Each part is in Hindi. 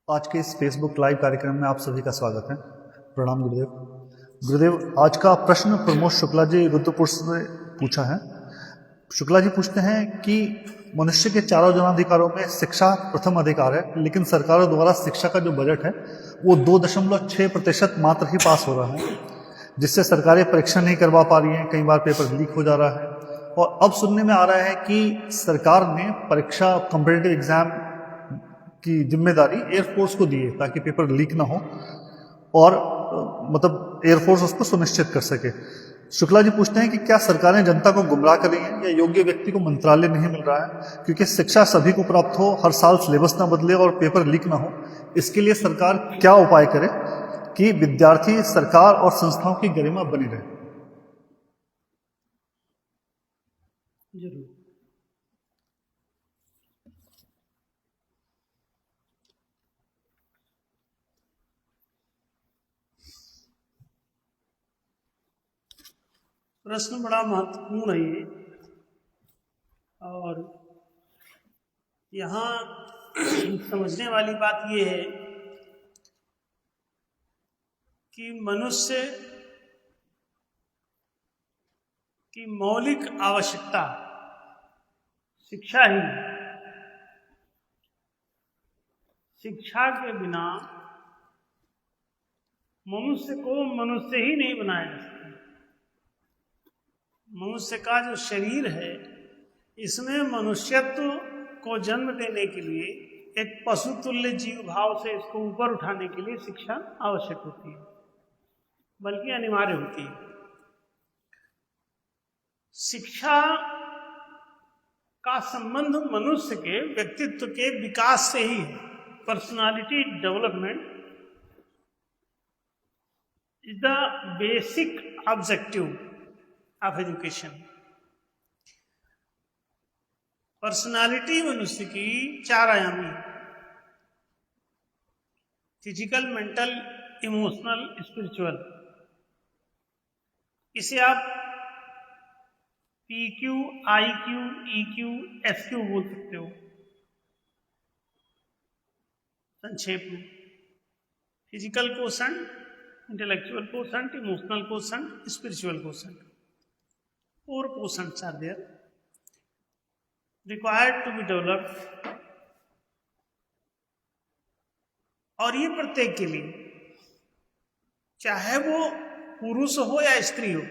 आज के इस फेसबुक लाइव कार्यक्रम में आप सभी का स्वागत है। प्रणाम गुरुदेव। गुरुदेव, आज का प्रश्न प्रमोद शुक्ला जी रुद्रपुर से पूछा है। शुक्ला जी पूछते हैं कि मनुष्य के चारों जनाधिकारों में शिक्षा प्रथम अधिकार है, लेकिन सरकारों द्वारा शिक्षा का जो बजट है वो 2.6% मात्र ही पास हो रहा है, जिससे सरकारें परीक्षा नहीं करवा पा रही हैं। कई बार पेपर लीक हो जा रहा है और अब सुनने में आ रहा है कि सरकार ने परीक्षा कॉम्पिटिटिव एग्जाम की जिम्मेदारी एयरफोर्स को दी है ताकि पेपर लीक ना हो और मतलब एयरफोर्स उसको सुनिश्चित कर सके। शुक्ला जी पूछते हैं कि क्या सरकारें जनता को गुमराह कर रही हैं या योग्य व्यक्ति को मंत्रालय नहीं मिल रहा है? क्योंकि शिक्षा सभी को प्राप्त हो, हर साल सिलेबस ना बदले और पेपर लीक ना हो, इसके लिए सरकार क्या उपाय करे कि विद्यार्थी, सरकार और संस्थाओं की गरिमा बनी रहे? जरूर। प्रश्न बड़ा महत्वपूर्ण है ये, और यहाँ समझने वाली बात ये है कि मनुष्य की मौलिक आवश्यकता शिक्षा ही है। शिक्षा के बिना मनुष्य को मनुष्य ही नहीं बनाया जा सकता। मनुष्य का जो शरीर है, इसमें मनुष्यत्व को जन्म देने के लिए, एक पशु तुल्य जीव भाव से इसको ऊपर उठाने के लिए शिक्षा आवश्यक होती है, बल्कि अनिवार्य होती है। शिक्षा का संबंध मनुष्य के व्यक्तित्व के विकास से ही है। Personality development is the basic objective of education. Personality मनुष्य की 4 आयामी, फिजिकल, मेंटल, इमोशनल, स्पिरिचुअल। इसे आप PQ, IQ, EQ, SQ बोल सकते हो संक्षेप में। Physical quotient, intellectual quotient, emotional quotient, spiritual quotient. 4 quotients are there required to be developed, और ये प्रत्येक के लिए, चाहे वो पुरुष हो या स्त्री हो,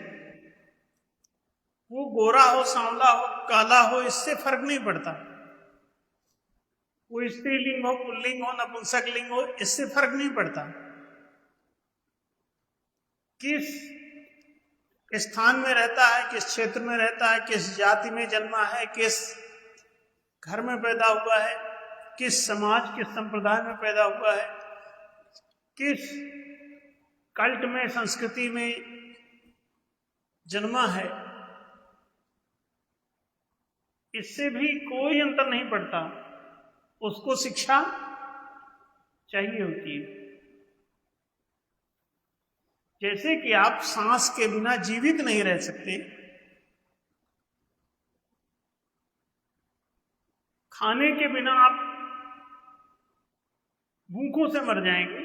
वो गोरा हो, सांवला हो, काला हो, इससे फर्क नहीं पड़ता। वो स्त्रीलिंग हो, पुल्लिंग हो, नपुंसकलिंग हो, इससे फर्क नहीं पड़ता। किस स्थान में रहता है, किस क्षेत्र में रहता है, किस जाति में जन्मा है, किस घर में पैदा हुआ है, किस समाज, किस संप्रदाय में पैदा हुआ है, किस कल्ट में, संस्कृति में जन्मा है, इससे भी कोई अंतर नहीं पड़ता। उसको शिक्षा चाहिए होती है। जैसे कि आप सांस के बिना जीवित नहीं रह सकते, खाने के बिना आप भूखों से मर जाएंगे,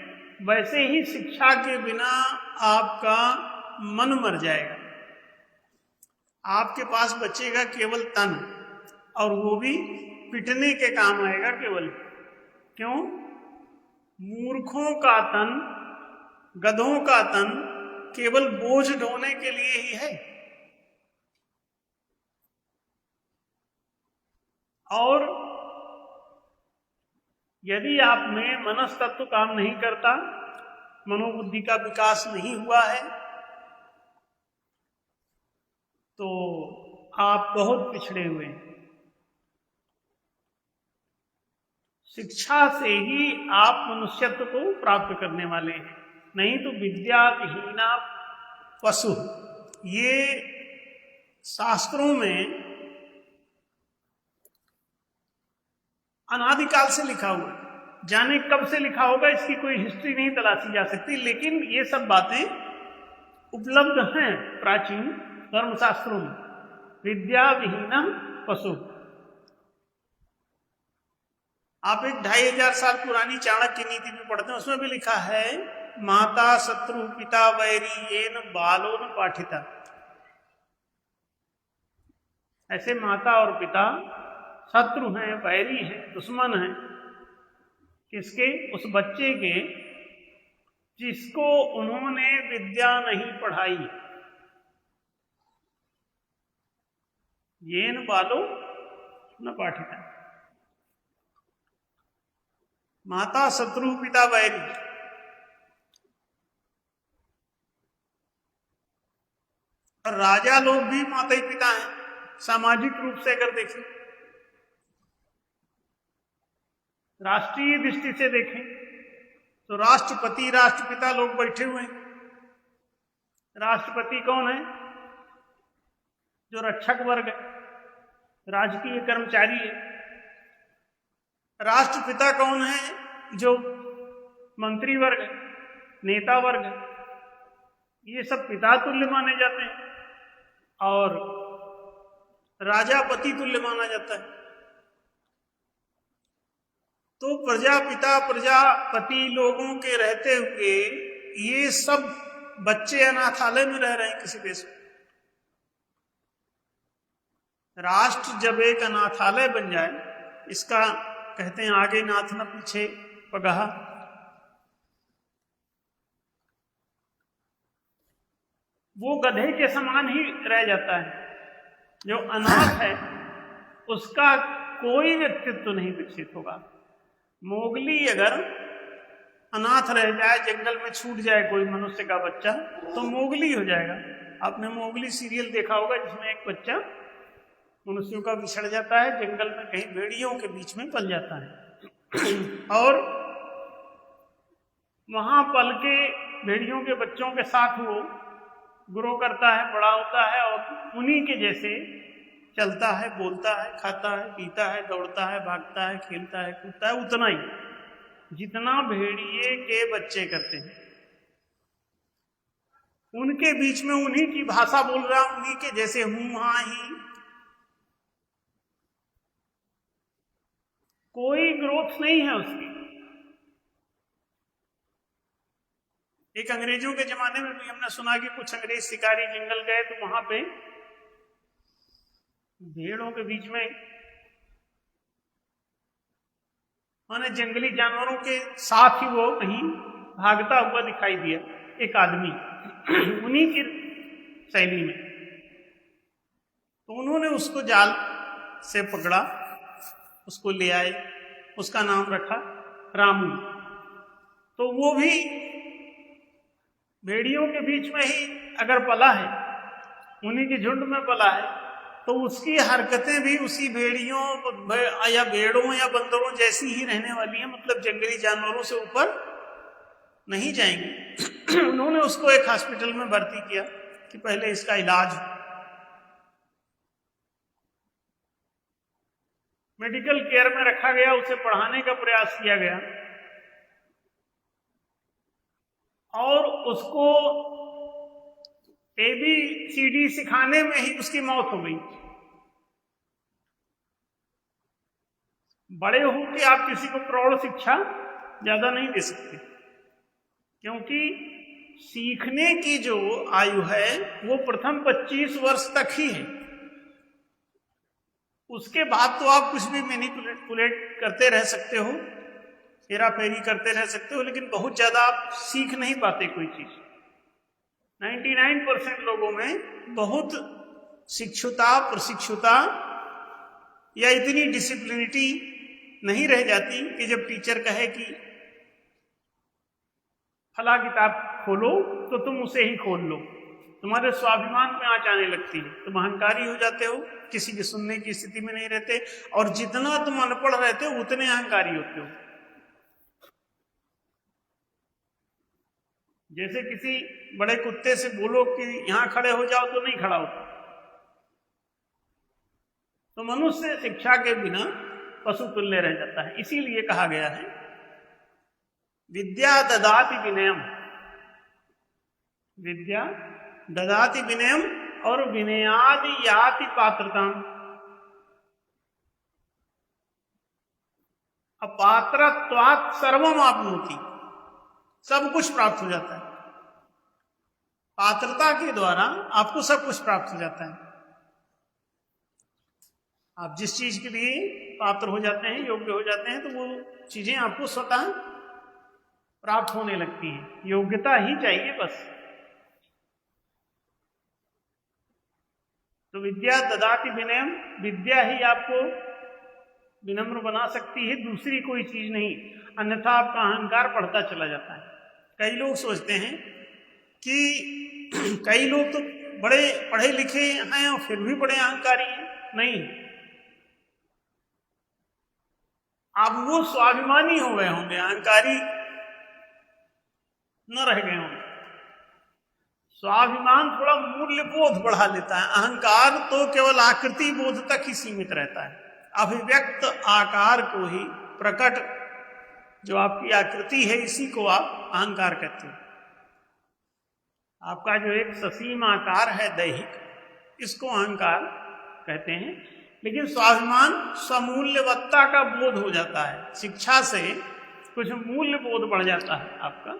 वैसे ही शिक्षा के बिना आपका मन मर जाएगा। आपके पास बचेगा केवल तन, और वो भी पिटने के काम आएगा केवल। क्यों? मूर्खों का तन, गधों का तन केवल बोझ ढोने के लिए ही है। और यदि आप में मनस तत्व काम नहीं करता, मनोबुद्धि का विकास नहीं हुआ है, तो आप बहुत पिछड़े हुए हैं। शिक्षा से ही आप मनुष्यत्व को प्राप्त करने वाले हैं, नहीं तो विद्या विहीना पशु। ये शास्त्रों में अनादिकाल से लिखा हुआ है। जाने कब से लिखा होगा, इसकी कोई हिस्ट्री नहीं तलाशी जा सकती, लेकिन ये सब बातें उपलब्ध हैं प्राचीन धर्मशास्त्रों में। विद्या विहीनम पशु। आप एक 2500 साल पुरानी चाणक्य नीति में पढ़ते हैं, उसमें भी लिखा है माता शत्रु पिता वैरी येन बालो न पाठिता। ऐसे माता और पिता शत्रु हैं, वैरी हैं, दुश्मन हैं किसके? उस बच्चे के जिसको उन्होंने विद्या नहीं पढ़ाई। येन बालो न पाठिता, माता शत्रु पिता वैरी। और राजा लोग भी माता ही पिता हैं सामाजिक रूप से अगर देखें, राष्ट्रीय दृष्टि से देखें तो राष्ट्रपति राष्ट्रपिता लोग बैठे हुए हैं। राष्ट्रपति कौन है? जो रक्षक वर्ग है, राजकीय कर्मचारी है। राष्ट्रपिता कौन है? जो मंत्री वर्ग है, नेता वर्ग है। ये सब पिता तुल्य माने जाते हैं और राजा पति तुल्य माना जाता है। तो प्रजापिता प्रजापति लोगों के रहते हुए ये सब बच्चे अनाथालय में रह रहे हैं किसी देश में। राष्ट्र जब एक अनाथालय बन जाए, इसका कहते हैं आगे नाथ न पीछे पगहा। वो गधे के समान ही रह जाता है। जो अनाथ है उसका कोई व्यक्तित्व नहीं विकसित होगा। मोगली अगर अनाथ रह जाए, जंगल में छूट जाए कोई मनुष्य का बच्चा, तो मोगली हो जाएगा। आपने मोगली सीरियल देखा होगा जिसमें एक बच्चा मनुष्यों का बिछड़ जाता है, जंगल में कहीं भेड़ियों के बीच में पल जाता है और वहां पल के भेड़ियों के बच्चों के साथ वो ग्रो करता है, बड़ा होता है और उन्हीं के जैसे चलता है, बोलता है, खाता है, पीता है, दौड़ता है, भागता है, खेलता है, कूदता है, उतना ही जितना भेड़िए के बच्चे करते हैं। उनके बीच में उन्हीं की भाषा बोल रहा, उन्हीं के जैसे हूं हाँ ही। कोई ग्रोथ नहीं है उसकी। एक अंग्रेजों के जमाने में भी हमने सुना कि कुछ अंग्रेज शिकारी जंगल गए तो वहां पे भेड़ों के बीच में माने जंगली जानवरों के साथ ही वो कहीं भागता हुआ दिखाई दिया एक आदमी उन्हीं की शैली में। तो उन्होंने उसको जाल से पकड़ा, उसको ले आए, उसका नाम रखा रामू। तो वो भी भेड़ियों के बीच में ही अगर पला है, उन्हीं के झुंड में पला है, तो उसकी हरकतें भी उसी भेड़ियों या भेड़ों या बंदरों जैसी ही रहने वाली है। मतलब जंगली जानवरों से ऊपर नहीं जाएंगे। उन्होंने उसको एक हॉस्पिटल में भर्ती किया कि पहले इसका इलाज हो। मेडिकल केयर में रखा गया, उसे पढ़ाने का प्रयास किया गया और उसको ABCD सिखाने में ही उसकी मौत हो गई। बड़े होकर आप किसी को प्रौढ़ शिक्षा ज्यादा नहीं दे सकते, क्योंकि सीखने की जो आयु है वो प्रथम 25 वर्ष तक ही है। उसके बाद तो आप कुछ भी मैनिपुलेट करते रह सकते हो, हेरा फेरी करते रह सकते हो, लेकिन बहुत ज्यादा आप सीख नहीं पाते कोई चीज। 99% लोगों में बहुत शिक्षुता प्रशिक्षुता या इतनी डिसिप्लिनिटी नहीं रह जाती कि जब टीचर कहे कि फला किताब खोलो तो तुम उसे ही खोल लो। तुम्हारे स्वाभिमान में आंच आने लगती है, तुम अहंकारी हो जाते हो, किसी के सुनने की स्थिति में नहीं रहते, और जितना तुम अनपढ़ रहते हो उतने अहंकारी होते हो। जैसे किसी बड़े कुत्ते से बोलो कि यहां खड़े हो जाओ तो नहीं खड़ा होता। तो मनुष्य शिक्षा के बिना पशु तुल्य रह जाता है। इसीलिए कहा गया है विद्या ददाति विनयम, विद्या ददाति विनयम और विनयादि याति पात्रताम। अपात्रत्वात् सर्वम आपनोति, सब कुछ प्राप्त हो जाता है। पात्रता के द्वारा आपको सब कुछ प्राप्त हो जाता है। आप जिस चीज के लिए पात्र हो जाते हैं, योग्य हो जाते हैं, तो वो चीजें आपको स्वतः प्राप्त होने लगती हैं। योग्यता ही चाहिए बस। तो विद्या ददाति विनयम, विद्या ही आपको विनम्र बना सकती है, दूसरी कोई चीज नहीं। अन्यथा आपका अहंकार बढ़ता चला जाता है। कई लोग सोचते हैं कि कई लोग तो बड़े पढ़े लिखे हैं और फिर भी बड़े अहंकारी हैं। नहीं, अब वो स्वाभिमानी हो गए होंगे, अहंकारी न रह गए होंगे। स्वाभिमान थोड़ा मूल्य बोध बढ़ा लेता है, अहंकार तो केवल आकृति बोध तक ही सीमित रहता है। अभिव्यक्त आकार को ही, प्रकट जो आपकी आकृति है, इसी को आप अहंकार कहते हैं। आपका जो एक ससीम आकार है दैहिक, इसको अहंकार कहते हैं। लेकिन स्वाभिमान स्वमूल्यवत्ता का बोध हो जाता है, शिक्षा से कुछ मूल्य बोध बढ़ जाता है आपका।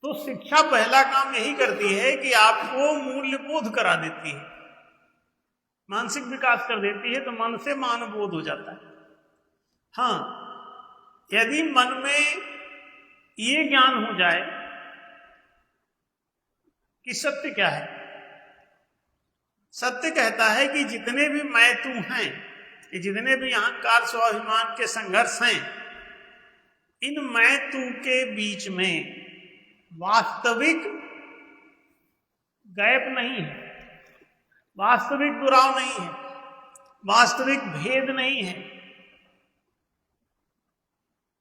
तो शिक्षा पहला काम यही करती है कि आपको मूल्य बोध करा देती है, मानसिक विकास कर देती है, तो मन से मानवबोध हो जाता है। हाँ, यदि मन में ये ज्ञान हो जाए कि सत्य क्या है। सत्य कहता है कि जितने भी मैं तू हैं, कि जितने भी अहंकार स्वाभिमान के संघर्ष हैं, इन मैं तू के बीच में वास्तविक गैप नहीं है, वास्तविक दुराव नहीं है, वास्तविक भेद नहीं है।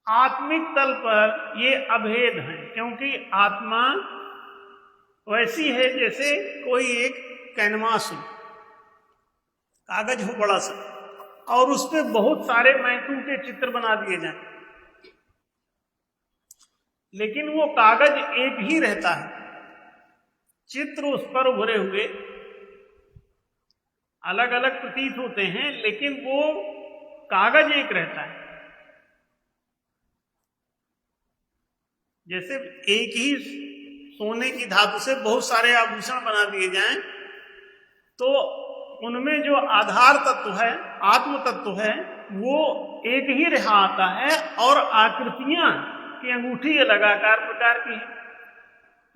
आत्मिक तल पर ये अभेद है, क्योंकि आत्मा वैसी है जैसे कोई एक कैनवास हो, कागज हो बड़ा सा, और उस पर बहुत सारे मैतू के चित्र बना दिए जाएं, लेकिन वो कागज एक ही रहता है। चित्र उस पर उभरे हुए अलग अलग प्रतीत होते हैं, लेकिन वो कागज एक रहता है। जैसे एक ही सोने की धातु से बहुत सारे आभूषण बना दिए जाएं, तो उनमें जो आधार तत्व है, आत्म तत्व है, वो एक ही रहा आता है, और आकृतियां की अंगूठी अलग आकार प्रकार की है।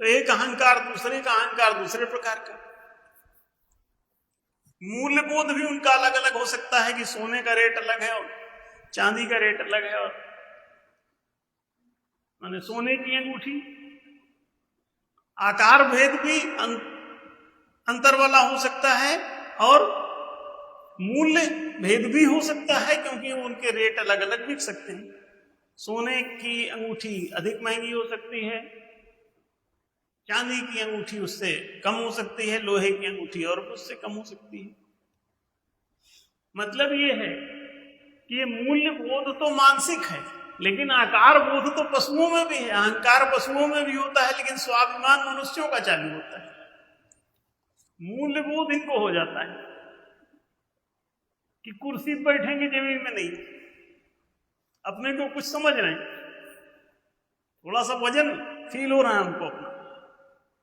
तो एक अहंकार दूसरे का अहंकार दूसरे प्रकार का। मूल्य बोध भी उनका अलग अलग हो सकता है कि सोने का रेट अलग है और चांदी का रेट अलग है, और माने सोने की अंगूठी। आकार भेद भी अंतर वाला हो सकता है, और मूल्य भेद भी हो सकता है, क्योंकि उनके रेट अलग अलग बिक सकते हैं। सोने की अंगूठी अधिक महंगी हो सकती है, चांदी की अंगूठी उससे कम हो सकती है, लोहे की अंगूठी और उससे कम हो सकती है। मतलब ये है कि ये मूल्य बोध तो मानसिक है, लेकिन आकार बोध तो पशुओं में भी है, अहंकार पशुओं में भी होता है, लेकिन स्वाभिमान मनुष्यों का चालू होता है। मूल्य बोध इनको हो जाता है कि कुर्सी पर बैठेंगे, जमीन में नहीं, अपने को कुछ समझ रहे हैं, थोड़ा सा वजन फील हो रहा है हमको अपना,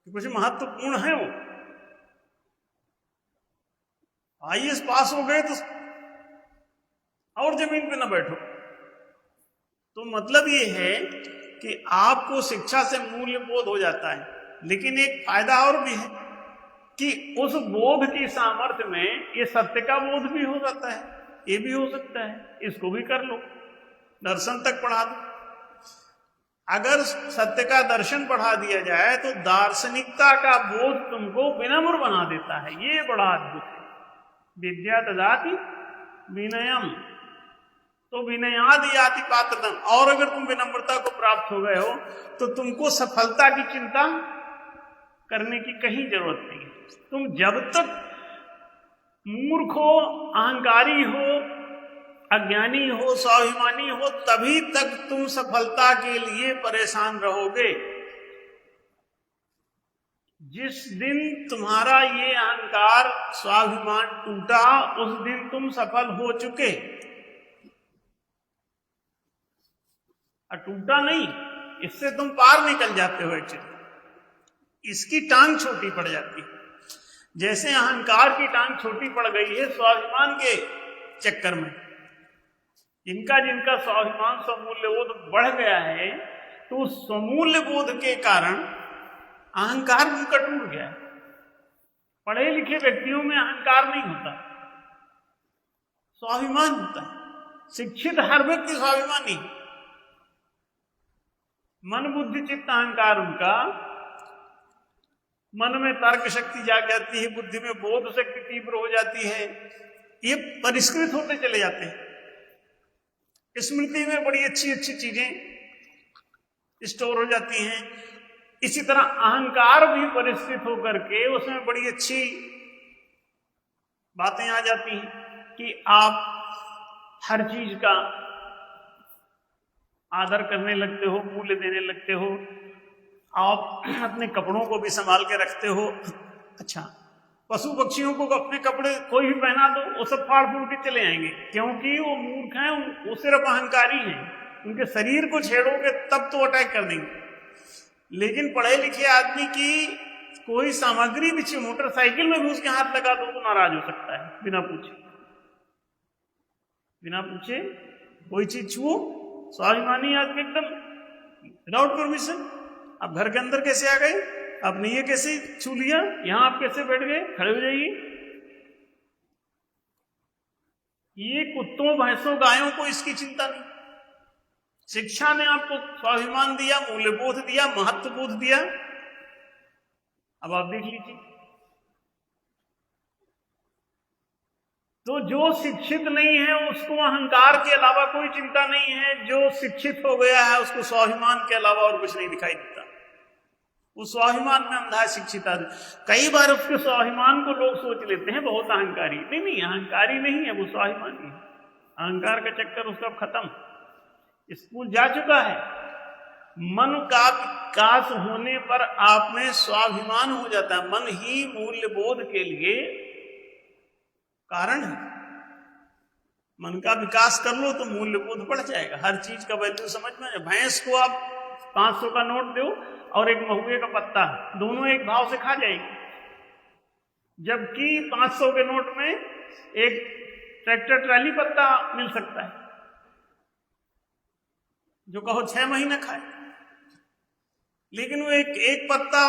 कि कुछ महत्वपूर्ण है। वो आईएएस पास हो गए तो और जमीन पे ना बैठो। तो मतलब ये है कि आपको शिक्षा से मूल्य बोध हो जाता है, लेकिन एक फायदा और भी है कि उस बोध की सामर्थ्य में ये सत्य का बोध भी हो जाता है, ये भी हो सकता है, इसको भी कर लो, दर्शन तक पढ़ा दो। अगर सत्य का दर्शन पढ़ा दिया जाए तो दार्शनिकता का बोध तुमको विनम्र बना देता है। ये बड़ा अद्भुत है। विद्या ददाति विनयम, तो विनयाद याति पात्रतम। और अगर तुम विनम्रता को प्राप्त हो गए हो तो तुमको सफलता की चिंता करने की कहीं जरूरत नहीं है। तुम जब तक मूर्ख हो, अहंकारी हो, अज्ञानी हो, स्वाभिमानी हो, तभी तक तुम सफलता के लिए परेशान रहोगे। जिस दिन तुम्हारा ये अहंकार स्वाभिमान टूटा, उस दिन तुम सफल हो चुके। और टूटा नहीं, इससे तुम पार निकल जाते हो। एक्चुअली इसकी टांग छोटी पड़ जाती है। जैसे अहंकार की टांग छोटी पड़ गई है स्वाभिमान के चक्कर में। जिनका स्वाभिमान स्वमूल्य बोध बढ़ गया है, तो उस स्वमूल्य बोध के कारण अहंकार उनका टूट गया है। पढ़े लिखे व्यक्तियों में अहंकार नहीं होता, स्वाभिमान होता है। शिक्षित हर व्यक्ति स्वाभिमानी। मन बुद्धि चित्त अहंकार उनका, मन में तर्क शक्ति जाग जाती है, बुद्धि में बोध शक्ति तीव्र हो जाती है, ये परिष्कृत होते चले जाते हैं। स्मृति में बड़ी अच्छी अच्छी चीजें स्टोर हो जाती हैं। इसी तरह अहंकार भी परिष्कृत होकर के उसमें बड़ी अच्छी बातें आ जाती हैं कि आप हर चीज का आदर करने लगते हो, मूल्य देने लगते हो, आप अपने कपड़ों को भी संभाल के रखते हो। अच्छा, पशु पक्षियों को अपने कपड़े कोई भी पहना दो, वो सब फाड़ फूड़ के चले आएंगे, क्योंकि वो मूर्ख हैं, वो सिर्फ अहंकारी हैं। उनके शरीर को छेड़ोगे तब तो अटैक कर देंगे। लेकिन पढ़े लिखे आदमी की कोई सामग्री भी, मोटरसाइकिल में भी उसके हाथ लगा दो तो नाराज हो सकता है, बिना पूछे कोई चीज छुओ। स्वाभिमानी आदमी एकदम विदाउट परमिशन। आप घर के अंदर कैसे आ गए, आपने ये कैसे छू लिया, यहां आप कैसे बैठ गए, खड़े हो जाइए। ये कुत्तों भैंसों गायों को इसकी चिंता नहीं। शिक्षा ने आपको स्वाभिमान दिया, मूल्यबोध दिया, महत्वबोध दिया। अब आप देख लीजिए, तो जो शिक्षित नहीं है उसको अहंकार के अलावा कोई चिंता नहीं है। जो शिक्षित हो गया है उसको स्वाभिमान के अलावा और कुछ नहीं दिखाई देता। वो स्वाभिमान में अंधा है शिक्षित आदमी। कई बार उसके स्वाभिमान को लोग सोच लेते हैं बहुत अहंकारी। नहीं, अहंकारी नहीं है, वो स्वाभिमानी है। अहंकार का चक्कर उसका खत्म, स्कूल जा चुका है। मन का विकास होने पर आप में स्वाभिमान हो जाता है। मन ही मूल्य बोध के लिए कारण है। मन का विकास कर लो तो मूल्य बोध बढ़ जाएगा, हर चीज का वैल्यू समझ में। भैंस को आप 500 का नोट दो और एक महुए का पत्ता, दोनों एक भाव से खा जाएगी। जबकि 500 के नोट में एक ट्रैक्टर ट्राली पत्ता मिल सकता है, जो कहो 6 महीने खाए। लेकिन वो एक पत्ता,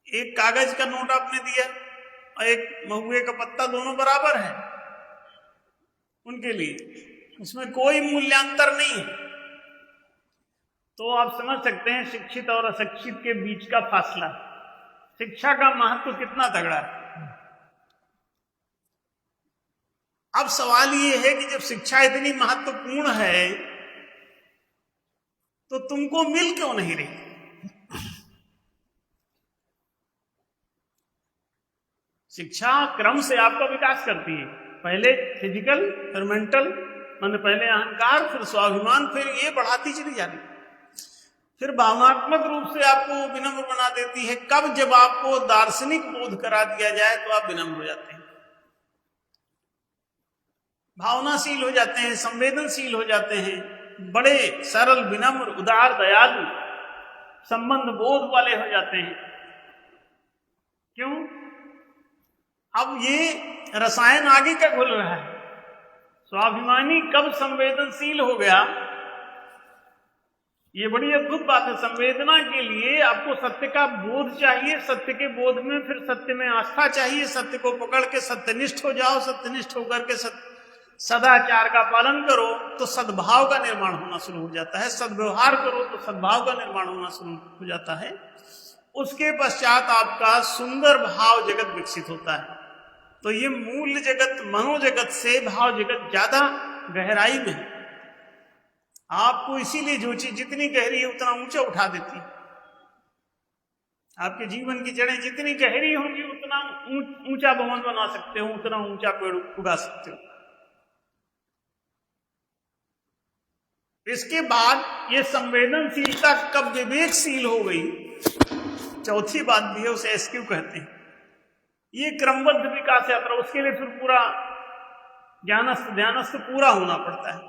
एक कागज का नोट आपने दिया और एक महुए का पत्ता, दोनों बराबर है उनके लिए, उसमें कोई मूल्यांतर नहीं है। तो आप समझ सकते हैं शिक्षित और अशिक्षित के बीच का फासला, शिक्षा का महत्व कितना तगड़ा है। अब सवाल ये है कि जब शिक्षा इतनी महत्वपूर्ण है तो तुमको मिल क्यों नहीं रही? शिक्षा क्रम से आपका विकास करती है। पहले फिजिकल, फिर मेंटल, माने पहले अहंकार, फिर स्वाभिमान, फिर ये बढ़ाती चली जाती, फिर भावनात्मक रूप से आपको विनम्र बना देती है। कब? जब आपको दार्शनिक बोध करा दिया जाए तो आप विनम्र हो जाते हैं, भावनाशील हो जाते हैं, संवेदनशील हो जाते हैं, बड़े सरल, विनम्र, उदार, दयालु, संबंध बोध वाले हो जाते हैं। क्यों? अब ये रसायन आगे का घुल रहा है। स्वाभिमानी कब संवेदनशील हो गया? ये बड़ी अद्भुत बात है। संवेदना के लिए आपको सत्य का बोध चाहिए, सत्य के बोध में फिर सत्य में आस्था चाहिए। सत्य को पकड़ के सत्यनिष्ठ हो जाओ, सत्यनिष्ठ होकर के सदाचार का पालन करो तो सद्भाव का निर्माण होना शुरू हो जाता है। सद्व्यवहार करो तो सद्भाव का निर्माण होना शुरू हो जाता है। उसके पश्चात आपका सुंदर भाव जगत विकसित होता है। तो ये मूल्य जगत, मनोजगत से भाव जगत ज्यादा गहराई में है। आपको इसीलिए जो चीज जितनी गहरी है उतना ऊंचा उठा देती है। आपके जीवन की जड़ें जितनी गहरी होंगी उतना ऊंचा भवन बना सकते हो, उतना ऊंचा पेड़ उगा सकते हो। इसके बाद ये संवेदनशीलता कब विवेकशील हो गई, चौथी बात भी है, उसे एसक्यू कहते हैं। ये क्रमबद्ध विकास यात्रा, उसके लिए फिर पूरा ज्ञानस्थ ध्यानस्थ पूरा होना पड़ता है।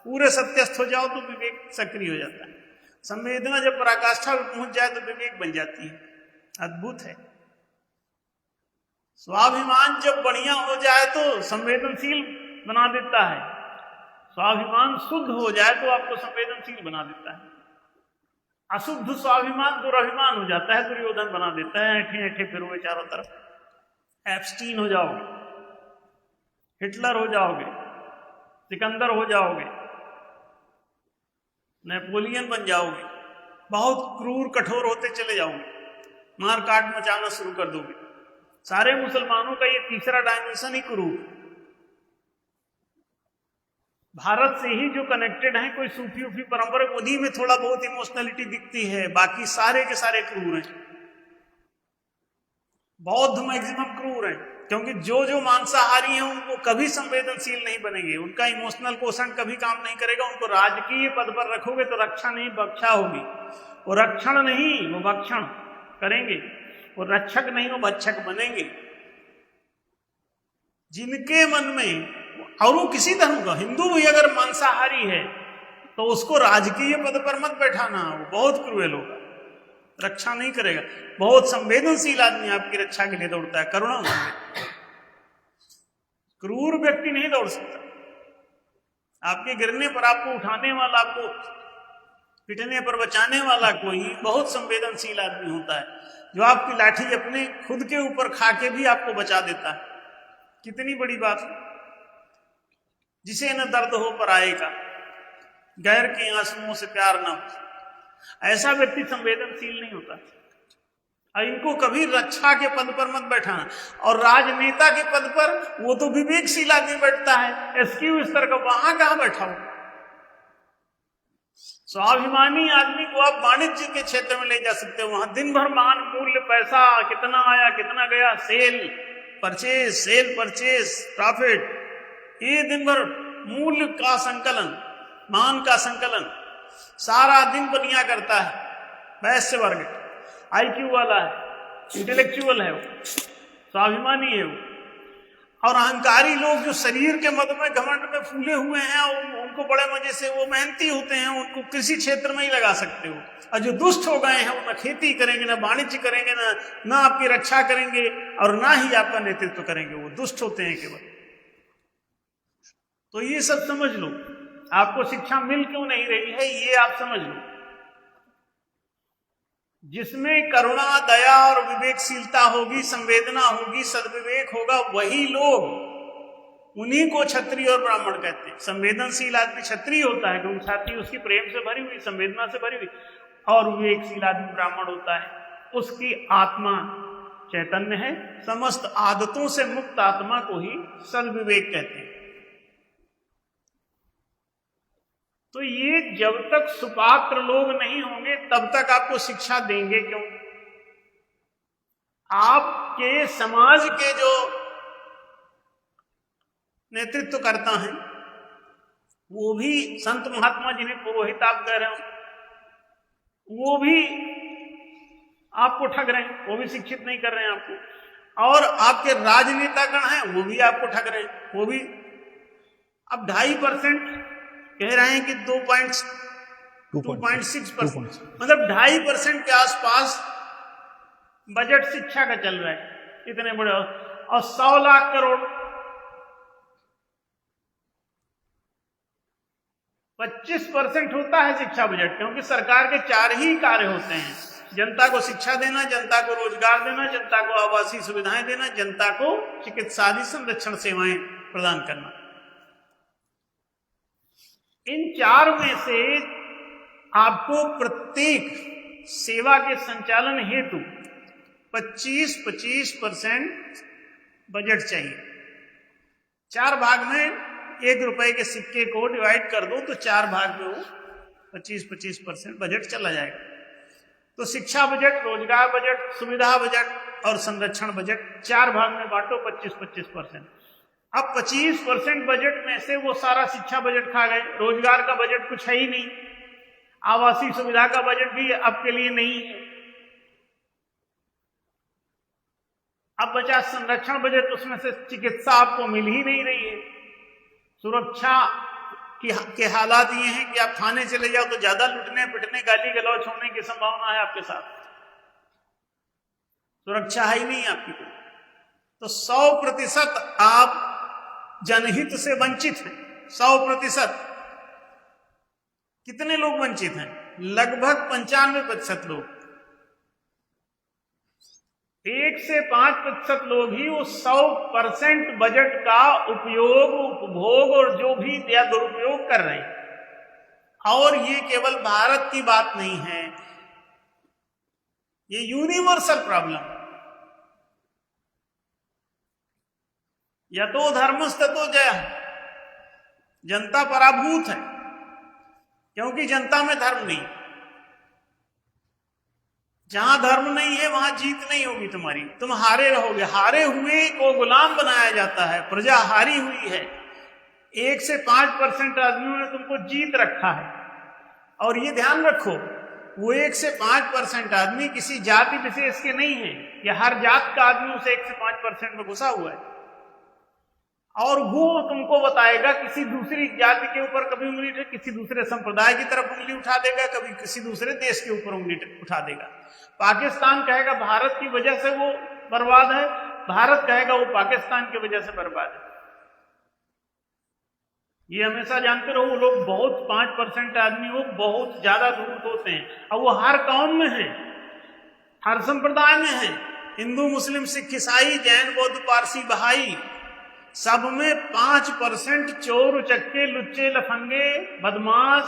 पूरे सत्यस्थ हो जाओ तो विवेक सक्रिय हो जाता है। संवेदना जब पराकाष्ठा में पहुंच जाए तो विवेक बन जाती है। अद्भुत है। स्वाभिमान जब बढ़िया हो जाए तो संवेदनशील बना देता है। स्वाभिमान शुद्ध हो जाए तो आपको संवेदनशील बना देता है। अशुद्ध स्वाभिमान दुराभिमान हो जाता है, दुर्योधन बना देता है। ऐठे ऐठे फिरोगे चारों तरफ, एप्स्टीन हो जाओगे, हिटलर हो जाओगे, सिकंदर हो जाओगे, नेपोलियन बन जाओगे, बहुत क्रूर कठोर होते चले जाओगे, मार काट मचाना शुरू कर दोगे। सारे मुसलमानों का ये तीसरा डायमेंशन ही क्रूर। भारत से ही जो कनेक्टेड है, कोई सूफी उफी परंपरा, उन्हीं में थोड़ा बहुत इमोशनलिटी दिखती है, बाकी सारे के सारे क्रूर हैं। बौद्ध मैक्सिमम क्रूर हैं, क्योंकि जो मांसाहारी हैं उनको कभी संवेदनशील नहीं बनेंगे, उनका इमोशनल कोशंट कभी काम नहीं करेगा। उनको राजकीय पद पर रखोगे तो रक्षा नहीं बख्शा होगी। वो रक्षण नहीं, वो भक्षण करेंगे। वो रक्षक नहीं, वो भक्षक बनेंगे। जिनके मन में, और वो किसी धर्म का, हिंदू भी अगर मांसाहारी है तो उसको राजकीय पद पर मत बैठाना, वो बहुत क्रूएल होगा, रक्षा नहीं करेगा। बहुत संवेदनशील आदमी आपकी रक्षा के लिए दौड़ता है, करुणा मांगे। क्रूर व्यक्ति नहीं दौड़ सकता। आपके गिरने पर आपको उठाने वाला, आपको पिटने पर बचाने वाला कोई बहुत संवेदनशील आदमी होता है, जो आपकी लाठी अपने खुद के ऊपर खा के भी आपको बचा देता है। कितनी बड़ी बात है। जिसे न दर्द हो पराये का, गैर के आंसुओं से प्यार न हो, ऐसा व्यक्ति संवेदनशील नहीं होता। और इनको कभी रक्षा के पद पर मत बैठाना। और राजनेता के पद पर वो तो विवेकशील आदमी बैठता है, एसक्यू स्तर का, वहां कहां बैठा हो। स्वाभिमानी आदमी को आप वाणिज्य के क्षेत्र में ले जा सकते हो, वहां दिन भर मान मूल्य, पैसा कितना आया कितना गया, सेल परचेज प्रॉफिट, ये दिन भर मूल्य का संकलन, मान का संकलन सारा दिन बनिया करता है। वैश्य वर्ग, आईक्यू वाला है, इंटेलेक्चुअल है, वो स्वाभिमानी है वो। और अहंकारी लोग जो शरीर के मद में घमंड में फूले हुए हैं, उनको बड़े मजे से, वो मेहनती होते हैं, उनको किसी क्षेत्र में ही लगा सकते हो। और जो दुष्ट हो गए हैं वो न खेती करेंगे, न वाणिज्य करेंगे, न आपकी रक्षा करेंगे, और ना ही आपका नेतृत्व करेंगे। वो दुष्ट होते हैं केवल। तो ये सब समझ लो। आपको शिक्षा मिल क्यों नहीं रही है, ये आप समझ लो। जिसमें करुणा, दया और विवेकशीलता होगी, संवेदना होगी, सद्विवेक होगा, वही लोग, उन्हीं को क्षत्रिय और ब्राह्मण कहते हैं। संवेदनशील आदमी क्षत्रिय होता है क्योंकि छाती उसकी प्रेम से भरी हुई, संवेदना से भरी हुई। और विवेकशील आदमी ब्राह्मण होता है, उसकी आत्मा चैतन्य है। समस्त आदतों से मुक्त आत्मा को ही सद्विवेक कहते हैं। तो ये जब तक सुपात्र लोग नहीं होंगे तब तक आपको शिक्षा देंगे क्यों? आपके समाज के जो नेतृत्व करता है वो भी संत महात्मा, जिन्हें पुरोहित आप कह रहे हो, वो भी आपको ठग रहे हैं, वो भी शिक्षित नहीं कर रहे हैं आपको। और आपके राजनेतागण हैं वो भी आपको ठग रहे हैं, वो भी। अब 2.5% कह रहे हैं कि 2.6%, मतलब 2.5% के आसपास बजट शिक्षा का चल रहा है, इतने बड़े। और 100 लाख करोड़, 25% होता है शिक्षा बजट, क्योंकि सरकार के 4 ही कार्य होते हैं: जनता को शिक्षा देना, जनता को रोजगार देना, जनता को आवासीय सुविधाएं देना, जनता को चिकित्सादि संरक्षण सेवाएं प्रदान करना। इन 4 में से आपको प्रत्येक सेवा के संचालन हेतु 25% बजट चाहिए। 4 भाग में 1 रुपए के सिक्के को डिवाइड कर दो तो 4 भाग में वो 25% बजट चला जाएगा। तो शिक्षा बजट, रोजगार बजट, सुविधा बजट और संरक्षण बजट 4 भाग में बांटो, 25%। अब 25% बजट में से वो सारा शिक्षा बजट खा गए, रोजगार का बजट कुछ है ही नहीं, आवासीय सुविधा का बजट भी आपके लिए नहीं है। अब बचा संरक्षण बजट, उसमें से चिकित्सा आपको मिल ही नहीं रही है। सुरक्षा के हालात ये हैं कि आप थाने चले जाओ तो ज्यादा लुटने पिटने गाली गलौच होने की संभावना है आपके साथ, सुरक्षा है ही नहीं आपकी कोई। तो 100% आप जनहित से वंचित हैं। 100%। कितने लोग वंचित हैं? लगभग 95% लोग। 1 से 5% लोग ही वो 100% बजट का उपयोग, उपभोग और जो भी या दुरुपयोग कर रहे हैं। और ये केवल भारत की बात नहीं है, ये यूनिवर्सल प्रॉब्लम। यतो धर्मस्ततो जयः, जनता पराभूत है, क्योंकि जनता में धर्म नहीं। जहां धर्म नहीं है वहां जीत नहीं होगी तुम्हारी, तुम हारे रहोगे। हारे हुए को गुलाम बनाया जाता है, प्रजा हारी हुई है। 1 से 5% आदमियों ने तुमको जीत रखा है। और ये ध्यान रखो, वो 1 से 5% आदमी किसी जाति विशेष के नहीं है, या हर जात का आदमी उसे 1 से 5% में घुसा हुआ है। और वो तुमको बताएगा, किसी दूसरी जाति के ऊपर कभी उंगली, किसी दूसरे संप्रदाय की तरफ उंगली उठा देगा, कभी किसी दूसरे देश के ऊपर उंगली उठा देगा। पाकिस्तान कहेगा भारत की वजह से वो बर्बाद है, भारत कहेगा वो पाकिस्तान की वजह से बर्बाद है। ये हमेशा जानते रहो, वो लोग बहुत 5% आदमी वो बहुत ज्यादा धूर्त होते हैं, और वो हर कौम में है, हर संप्रदाय में है। हिंदू, मुस्लिम, सिख, ईसाई, जैन, बौद्ध, पारसी, बहाई, सब में 5% चोर, उचक्के, लुच्चे, लफंगे, बदमाश,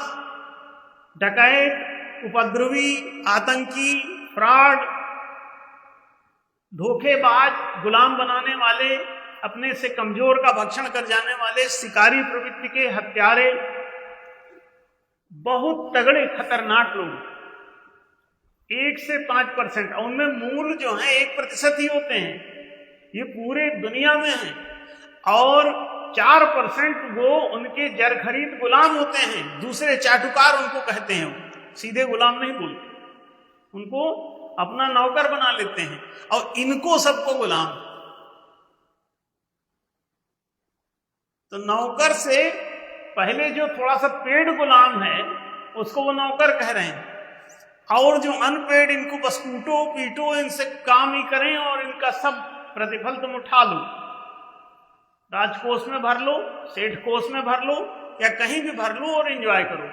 डकैत, उपद्रवी, आतंकी, फ्रॉड, धोखेबाज, गुलाम बनाने वाले, अपने से कमजोर का भक्षण कर जाने वाले, शिकारी प्रवृत्ति के हत्यारे, बहुत तगड़े खतरनाक लोग। 1 से 5%, उनमें मूल जो है 1% ही होते हैं, ये पूरे दुनिया में है। और 4% वो उनके जर खरीद गुलाम होते हैं, दूसरे चाटुकार उनको कहते हैं, सीधे गुलाम नहीं बोलते, उनको अपना नौकर बना लेते हैं, और इनको सबको गुलाम। तो नौकर से पहले जो थोड़ा सा पेड गुलाम है उसको वो नौकर कह रहे हैं, और जो अनपेड, इनको बस कूटो पीटो, इनसे काम ही करें और इनका सब प्रतिफल तुम उठा लो, राजकोष में भर लो, सेठ कोष में भर लो, या कहीं भी भर लो और एंजॉय करो।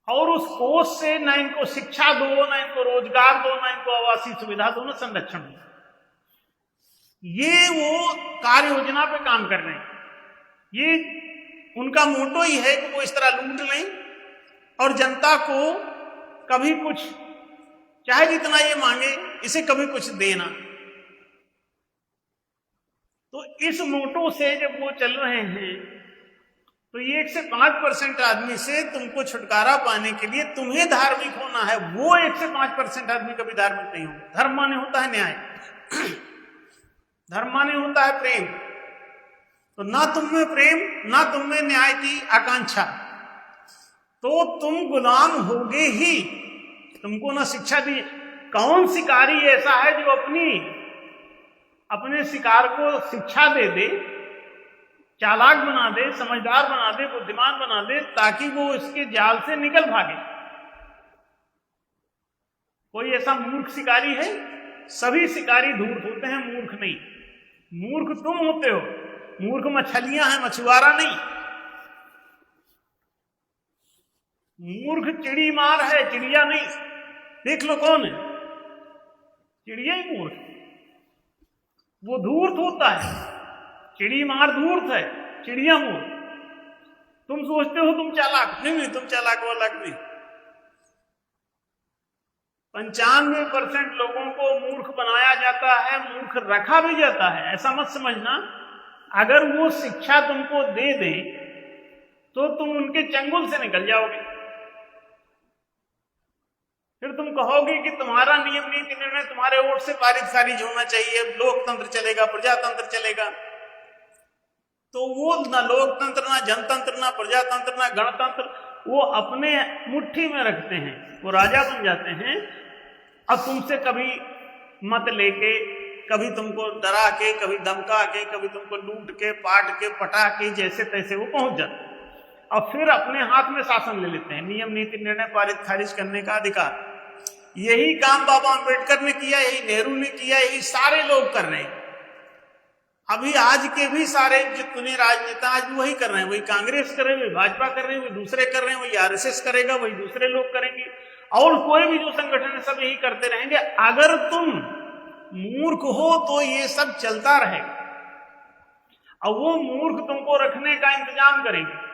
और उस कोष से ना इनको शिक्षा दो, ना इनको रोजगार दो, ना इनको आवासीय सुविधा दो, ना संरक्षण दो। ये वो कार्य योजना पे काम कर रहे हैं। ये उनका मोटो ही है कि वो इस तरह लूट लें और जनता को कभी कुछ, चाहे जितना ये मांगे, इसे कभी कुछ देना। तो इस मोटो से जब वो चल रहे हैं, तो ये 1 से 5% आदमी से तुमको छुटकारा पाने के लिए तुम्हें धार्मिक होना है। वो 1 से 5% आदमी कभी धार्मिक नहीं होगा। धर्म माने होता है न्याय, धर्म माने होता है प्रेम। तो ना तुम में प्रेम, ना तुम में न्याय की आकांक्षा, तो तुम गुलाम होगे ही। तुमको ना शिक्षा दी। कौन शिकारी ऐसा है जो अपने शिकार को शिक्षा दे दे, चालाक बना दे, समझदार बना दे, बुद्धिमान बना दे, ताकि वो इसके जाल से निकल भागे? कोई ऐसा मूर्ख शिकारी है? सभी शिकारी धूर्त होते हैं, मूर्ख नहीं। मूर्ख तुम होते हो, मूर्ख मछलियां हैं, मछुआरा नहीं। मूर्ख चिड़ी मार है, चिड़िया नहीं। देख लो कौन है, चिड़िया ही मूर्ख, वो धूर्त होता है। चिड़ी मार धूर्त है, चिड़िया मूर्ख। तुम सोचते हो तुम चालाक, नहीं, तुम चालाक वालाक नहीं। 95% लोगों को मूर्ख बनाया जाता है, मूर्ख रखा भी जाता है। ऐसा मत समझना, अगर वो शिक्षा तुमको दे दे तो तुम उनके चंगुल से निकल जाओगे। फिर तुम कहोगे कि तुम्हारा नियम नीति निर्णय तुम्हारे वोट से पारित खारिज होना चाहिए, लोकतंत्र चलेगा, प्रजातंत्र चलेगा। तो वो ना लोकतंत्र, ना जनतंत्र, ना प्रजातंत्र, ना गणतंत्र, वो अपने मुट्ठी में रखते हैं, वो राजा बन जाते हैं। अब तुमसे कभी मत लेके, कभी तुमको डरा के, कभी धमका के, कभी तुमको लूट के, पाट के, पटा के, जैसे तैसे वो पहुंच जाते हैं। और फिर अपने हाथ में शासन ले लेते हैं, नियम नीति निर्णय पारित खारिज करने का अधिकार। यही काम बाबा अंबेडकर ने किया, यही नेहरू ने किया, यही सारे लोग कर रहे हैं। अभी आज के भी सारे जितने राजनेता आज वही कर रहे हैं, वही कांग्रेस कर रहे हैं, वही भाजपा कर रहे हैं, वही दूसरे कर रहे हैं, वही आरएसएस करेगा, वही दूसरे लोग करेंगे, और कोई भी जो संगठन है सब यही करते रहेंगे। अगर तुम मूर्ख हो तो ये सब चलता रहेगा। और वो मूर्ख तुमको रखने का इंतजाम करेंगे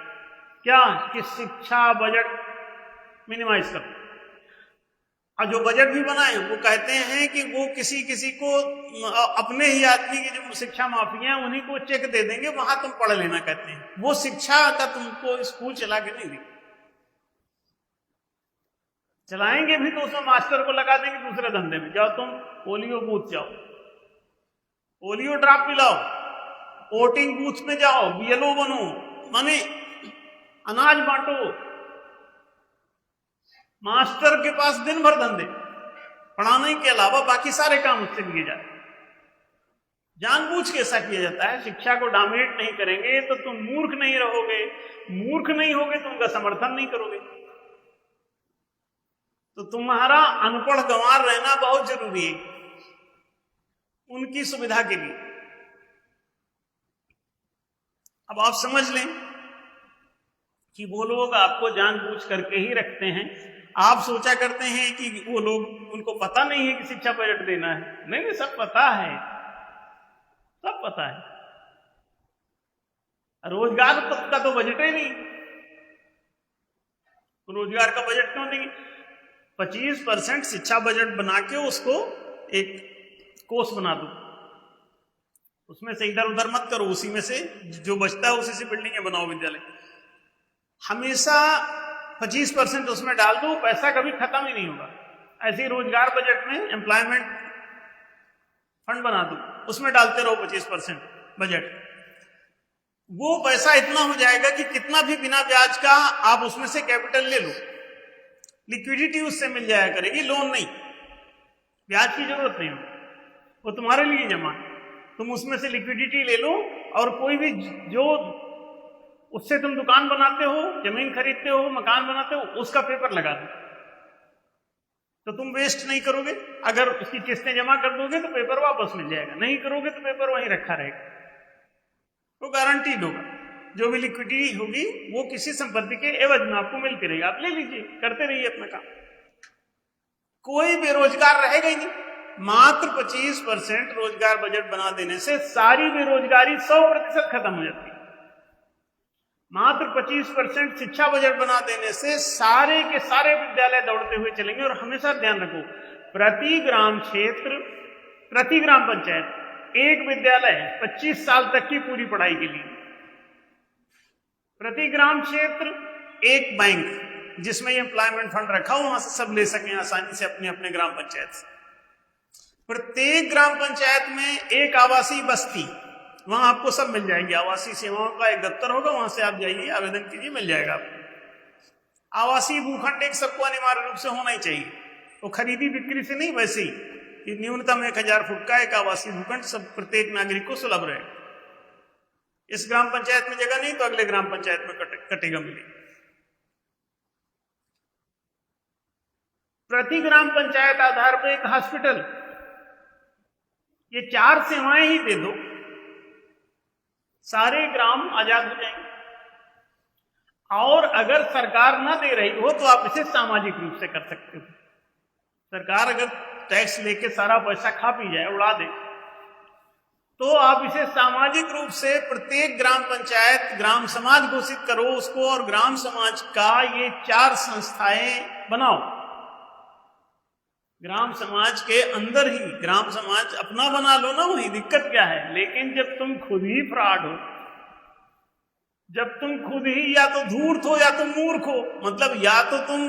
क्या, कि शिक्षा बजट मिनिमाइज करो। और जो बजट भी बनाए वो कहते हैं कि वो किसी किसी को, अपने ही आदमी की जो शिक्षा माफिया हैं उन्हीं को चेक दे देंगे, वहां तुम पढ़ लेना कहते हैं। वो शिक्षा का तुमको स्कूल चला के नहीं देंगे, चलाएंगे भी तो उसमें मास्टर को लगा देंगे दूसरे धंधे में। जाओ तुम पोलियो बूथ जाओ, पोलियो ड्रॉप पिलाओ, वोटिंग बूथ में जाओ, बीएलओ बनो, माने अनाज बांटो। मास्टर के पास दिन भर धंधे, पढ़ाने के अलावा बाकी सारे काम उससे लिए जाते। जानबूझ के ऐसा किया जाता है। शिक्षा को डोमिनेट नहीं करेंगे तो तुम मूर्ख नहीं रहोगे, मूर्ख नहीं होगे तो उनका समर्थन नहीं करोगे। तो तुम्हारा अनपढ़ गंवार रहना बहुत जरूरी है उनकी सुविधा के लिए। अब आप समझ लें कि वो लोग आपको जानबूझ करके ही रखते हैं। आप सोचा करते हैं कि वो लोग, उनको पता नहीं है कि शिक्षा बजट देना है। नहीं, सब पता है, सब पता है। रोजगार का तो बजट ही नहीं, रोजगार का बजट क्यों देंगे? 25% शिक्षा बजट बना के उसको एक कोष बना दो, उसमें से इधर उधर मत करो, उसी में से जो बचता है उसी से बिल्डिंगें बनाओ विद्यालय। हमेशा 25% उसमें डाल दो, पैसा कभी खत्म ही नहीं होगा। ऐसे ही रोजगार बजट में एम्प्लॉयमेंट फंड बना दो, उसमें डालते रहो 25% बजट। वो पैसा इतना हो जाएगा कि कितना भी बिना ब्याज का आप उसमें से कैपिटल ले लो, लिक्विडिटी उससे मिल जाया करेगी, लोन नहीं, ब्याज की जरूरत नहीं होगी, वो तुम्हारे लिए जमा। तुम उसमें से लिक्विडिटी ले लो और कोई भी जो उससे तुम दुकान बनाते हो, जमीन खरीदते हो, मकान बनाते हो, उसका पेपर लगा दो, तो तुम वेस्ट नहीं करोगे। अगर उसकी किस्तें जमा कर दोगे तो पेपर वापस मिल जाएगा, नहीं करोगे तो पेपर वहीं रखा रहेगा। वो गारंटीड होगा, जो भी लिक्विडिटी होगी वो किसी संपत्ति के एवज में आपको मिलती रहेगी, आप ले लीजिए, करते रहिए अपना काम। कोई बेरोजगार रहेगा ही नहीं। मात्र 25% रोजगार बजट बना देने से सारी बेरोजगारी 100% खत्म हो जाती है। मात्र 25% शिक्षा बजट बना देने से सारे के सारे विद्यालय दौड़ते हुए चलेंगे। और हमेशा ध्यान रखो, प्रति ग्राम क्षेत्र, प्रति ग्राम पंचायत एक विद्यालय है 25 साल तक की पूरी पढ़ाई के लिए। प्रति ग्राम क्षेत्र एक बैंक जिसमें एम्प्लॉयमेंट फंड रखा हो, वहां से सब ले सकें आसानी से अपने अपने ग्राम पंचायत से। प्रत्येक ग्राम पंचायत में एक आवासीय बस्ती, वहां आपको सब मिल जाएंगे। आवासीय सेवाओं का एक दफ्तर होगा, वहां से आप जाइए, आवेदन कीजिए, मिल जाएगा आपको। आवासीय भूखंड एक सबको अनिवार्य रूप से होना ही चाहिए, वो खरीदी बिक्री से नहीं, वैसे ही कि न्यूनतम 1000 फुट का एक आवासीय भूखंड सब प्रत्येक नागरिक को सुलभ रहे। इस ग्राम पंचायत में जगह नहीं तो अगले ग्राम पंचायत में कटेगा मिलेगा। प्रति ग्राम पंचायत आधार पर एक हॉस्पिटल, ये 4 सेवाएं ही दे दो, सारे ग्राम आजाद हो जाएंगे। और अगर सरकार ना दे रही हो तो आप इसे सामाजिक रूप से कर सकते हो। सरकार अगर टैक्स लेके सारा पैसा खा पी जाए, उड़ा दे, तो आप इसे सामाजिक रूप से प्रत्येक ग्राम पंचायत ग्राम समाज घोषित करो उसको, और ग्राम समाज का ये 4 संस्थाएं बनाओ। ग्राम समाज के अंदर ही ग्राम समाज अपना बना लो ना, वही दिक्कत क्या है। लेकिन जब तुम खुद ही फ्रॉड हो, जब तुम खुद ही या तो धूर्त हो या तो मूर्ख हो, मतलब या तो तुम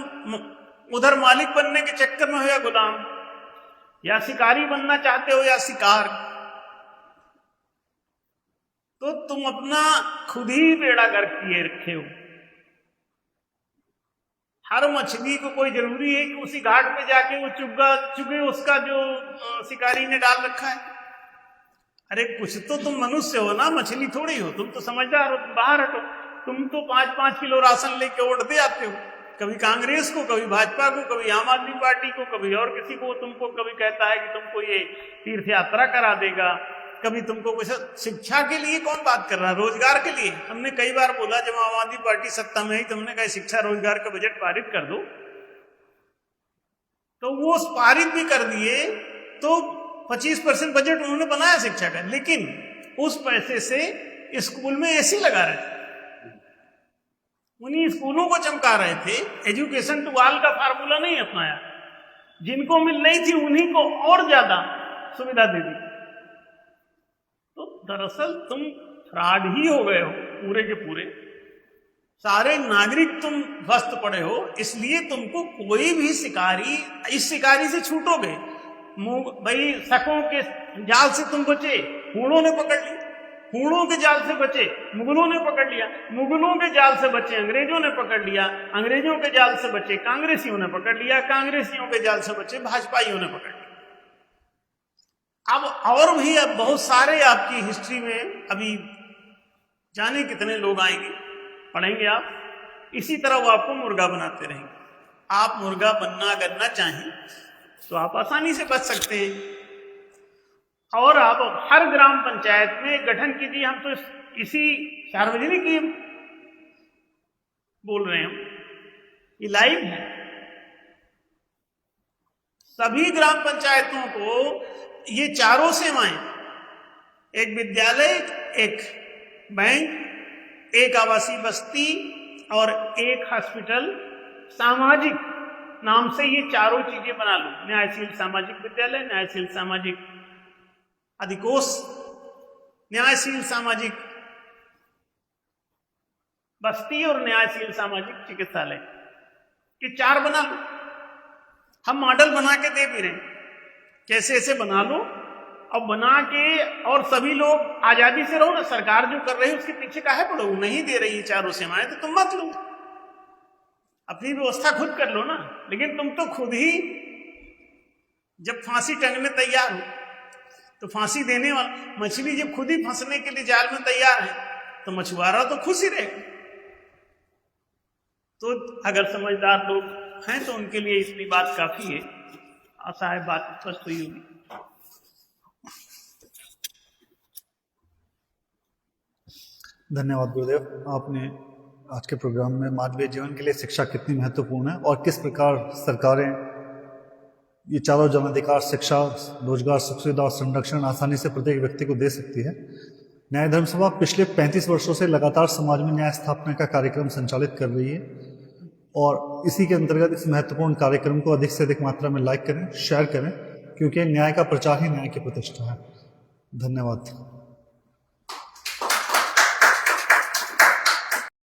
उधर मालिक बनने के चक्कर में हो या गुलाम, या शिकारी बनना चाहते हो या शिकार, तो तुम अपना खुद ही बेड़ा गर्क किए रखे हो। हर मछली को कोई जरूरी है कि उसी घाट पे जाके वो चुगे उसका जो शिकारी ने डाल रखा है? अरे कुछ तो तुम मनुष्य हो ना, मछली थोड़ी हो। तुम तो समझदार हो, तुम बाहर हटो। तुम तो 5-5 किलो राशन लेके वोट आते हो, कभी कांग्रेस को, कभी भाजपा को, कभी आम आदमी पार्टी को, कभी और किसी को। तुमको कभी कहता है कि तुमको ये तीर्थ यात्रा करा देगा, कभी तुमको कुछ। शिक्षा के लिए कौन बात कर रहा है? रोजगार के लिए। हमने कई बार बोला जब आम आदमी पार्टी सत्ता में आई, तो हमने कहा शिक्षा रोजगार का बजट पारित कर दो, तो वो पारित भी कर दिए। तो 25% बजट उन्होंने बनाया शिक्षा का, लेकिन उस पैसे से स्कूल में एसी लगा रहे थे, उन्हीं स्कूलों को चमका रहे थे। एजुकेशन टू ऑल का फार्मूला नहीं अपनाया, जिनको मिल रही थी उन्हीं को और ज्यादा सुविधा दे दी। तो दरअसल तुम फ्रॉड ही हो गए हो पूरे के पूरे। सारे नागरिक तुम ध्वस्त पड़े हो, इसलिए तुमको कोई भी शिकारी, इस शिकारी से छूटोगे। भाई शकों के जाल से तुम बचे, हूणों ने पकड़ लिया, हूणों के जाल से बचे, मुगलों ने पकड़ लिया, मुगलों के जाल से बचे, अंग्रेजों ने पकड़ लिया, अंग्रेजों के जाल से बचे, कांग्रेसियों ने पकड़ लिया, कांग्रेसियों के जाल से बचे, भाजपाइयों ने पकड़ लिया। अब और भी अब बहुत सारे आपकी हिस्ट्री में अभी जाने कितने लोग आएंगे, पढ़ेंगे आप। इसी तरह वो आपको मुर्गा बनाते रहेंगे। आप मुर्गा बनना अगर ना चाहें तो आप आसानी से बच सकते हैं। और आप हर ग्राम पंचायत में गठन कीजिए। हम तो इसी सार्वजनिक ही बोल रहे हैं, ये लाइव है। सभी ग्राम पंचायतों को ये चारों सेवाएं, एक विद्यालय, एक बैंक, एक आवासीय बस्ती और एक हॉस्पिटल, सामाजिक नाम से ये चारों चीजें बना लो। न्यायशील सामाजिक विद्यालय, न्यायशील सामाजिक अधिकोष, न्यायशील सामाजिक बस्ती और न्यायशील सामाजिक चिकित्सालय, ये 4 बना लो। हम मॉडल बना के दे भी रहे हैं, कैसे ऐसे बना लो। अब बना के और सभी लोग आजादी से रहो ना। सरकार जो कर रही है उसके पीछे काहे पड़ो? नहीं दे रही है चारों सेवाएं, तो तुम मत लो, अपनी व्यवस्था खुद कर लो ना। लेकिन तुम तो खुद ही जब फांसी टंगने तैयार हो, तो फांसी देने वाला मछली जब खुद ही फंसने के लिए जाल में तैयार है, तो मछुआरा तो खुश ही रहेगा। तो अगर समझदार लोग हैं तो उनके लिए इतनी बात काफी है। आशा है बात स्पष्ट हुई होगी। धन्यवाद गुरुदेव। आपने आज के प्रोग्राम में मानवीय जीवन के लिए शिक्षा कितनी महत्वपूर्ण है और किस प्रकार सरकारें ये चारों जन अधिकार, शिक्षा, रोजगार, सुख सुविधा और संरक्षण आसानी से प्रत्येक व्यक्ति को दे सकती है। न्याय धर्म सभा पिछले 35 वर्षों से लगातार समाज में न्याय स्थापना का कार्यक्रम संचालित कर रही है और इसी के अंतर्गत इस महत्वपूर्ण कार्यक्रम को अधिक से अधिक मात्रा में लाइक करें, शेयर करें, क्योंकि न्याय का प्रचार ही न्याय की प्रतिष्ठा है। धन्यवाद।